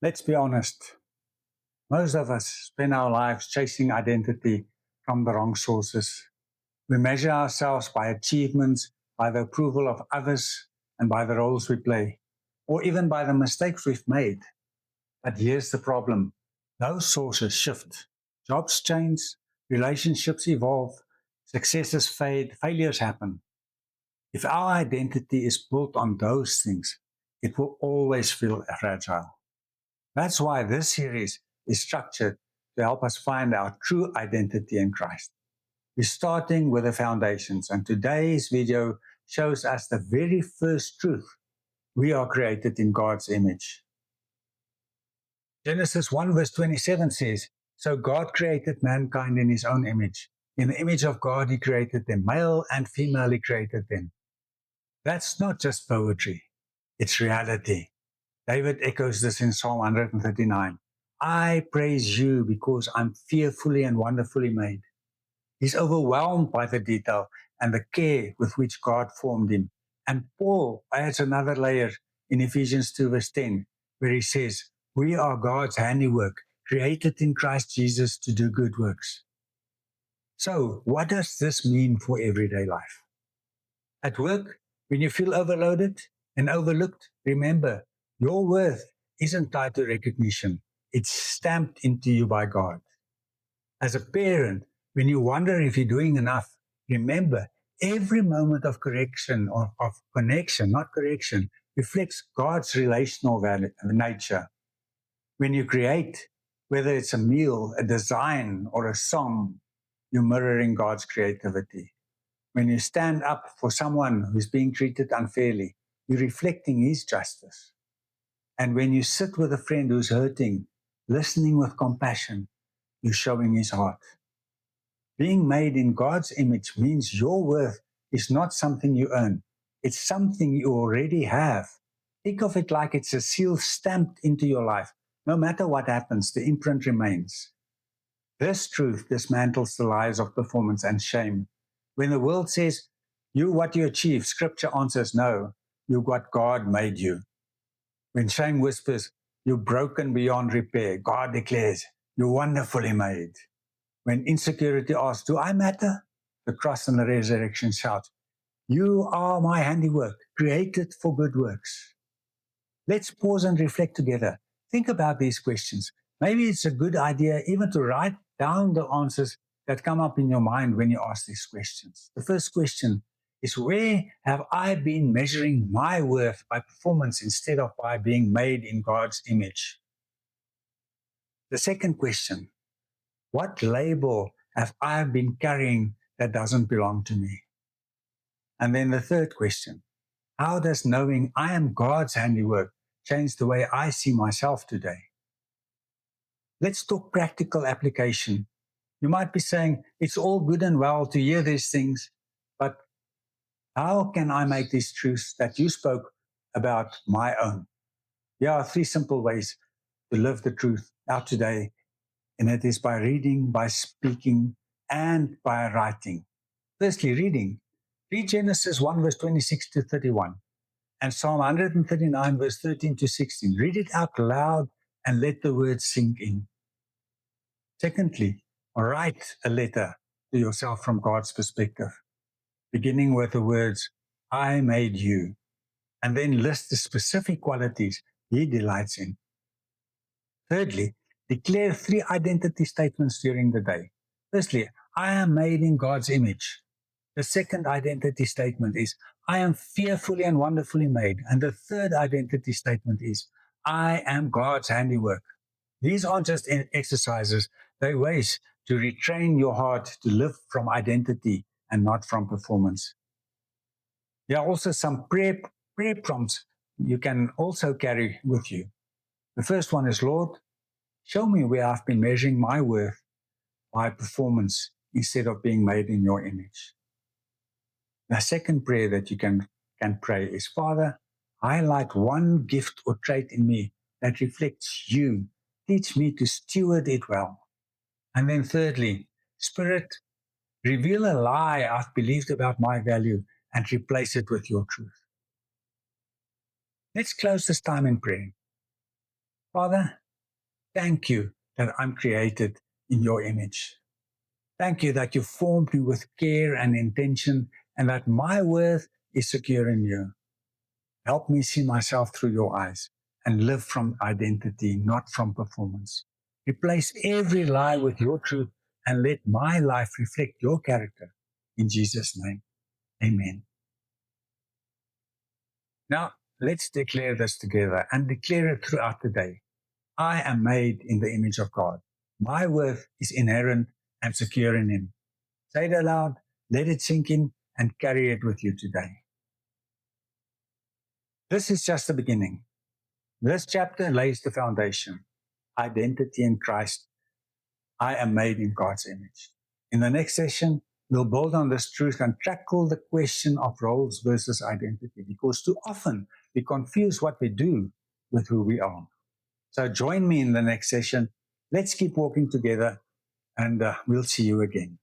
Let's be honest. Most of us spend our lives chasing identity from the wrong sources. We measure ourselves by achievements, by the approval of others, and by the roles we play, or even by the mistakes we've made. But here's the problem. Those sources shift. Jobs change, relationships evolve, successes fade, failures happen. If our identity is built on those things, it will always feel fragile. That's why this series is structured to help us find our true identity in Christ. We're starting with the foundations, and today's video shows us the very first truth. We are created in God's image. Genesis 1 verse 27 says, "So God created mankind in his own image. In the image of God he created them, male and female he created them." That's not just poetry, it's reality. David echoes this in Psalm 139. "I praise you because I'm fearfully and wonderfully made." He's overwhelmed by the detail and the care with which God formed him. And Paul adds another layer in Ephesians 2 verse 10, where he says, "We are God's handiwork, created in Christ Jesus to do good works." So, what does this mean for everyday life? At work, when you feel overloaded and overlooked, remember, your worth isn't tied to recognition. It's stamped into you by God. As a parent, when you wonder if you're doing enough, remember, every moment of correction or of connection, not correction, reflects God's relational nature. When you create, whether it's a meal, a design, or a song, you're mirroring God's creativity. When you stand up for someone who's being treated unfairly, you're reflecting his justice. And when you sit with a friend who's hurting, listening with compassion, you're showing his heart. Being made in God's image means your worth is not something you earn. It's something you already have. Think of it like it's a seal stamped into your life. No matter what happens, the imprint remains. This truth dismantles the lies of performance and shame. When the world says, "You what you achieve," Scripture answers, "No, you're what God made you." When shame whispers, "You're broken beyond repair," God declares, "You're wonderfully made." When insecurity asks, "Do I matter?" the cross and the resurrection shout, "You are my handiwork, created for good works." Let's pause and reflect together. Think about these questions. Maybe it's a good idea even to write down the answers that come up in your mind when you ask these questions. The first question is, where have I been measuring my worth by performance instead of by being made in God's image? The second question, what label have I been carrying that doesn't belong to me? And then the third question, how does knowing I am God's handiwork change the way I see myself today? Let's talk practical application. You might be saying, it's all good and well to hear these things, but how can I make these truths that you spoke about my own? Here are 3 simple ways to live the truth out today, and it is by reading, by speaking, and by writing. Firstly, reading. Read Genesis 1 verse 26 to 31 and Psalm 139 verse 13 to 16. Read it out loud and let the words sink in. Secondly, write a letter to yourself from God's perspective, beginning with the words, "I made you," and then list the specific qualities he delights in. Thirdly, declare 3 identity statements during the day. Firstly, I am made in God's image. The second identity statement is, I am fearfully and wonderfully made. And the third identity statement is, I am God's handiwork. These aren't just exercises, they're ways to retrain your heart to live from identity and not from performance. There are also some prayer prompts you can also carry with you. The first one is, Lord, show me where I've been measuring my worth by performance instead of being made in your image. The second prayer that you can pray is, Father, highlight one gift or trait in me that reflects you. Teach me to steward it well. And then thirdly, Spirit, reveal a lie I've believed about my value and replace it with your truth. Let's close this time in prayer. Father, thank you that I'm created in your image. Thank you that you formed me with care and intention and that my worth is secure in you. Help me see myself through your eyes and live from identity, not from performance. Replace every lie with your truth and let my life reflect your character. In Jesus' name, amen. Now, let's declare this together and declare it throughout the day. I am made in the image of God. My worth is inherent and secure in Him. Say it aloud, let it sink in, and carry it with you today. This is just the beginning. This chapter lays the foundation. Identity in Christ. I am made in God's image. In the next session, we'll build on this truth and tackle the question of roles versus identity, because too often we confuse what we do with who we are. So join me in the next session. Let's keep walking together, and we'll see you again.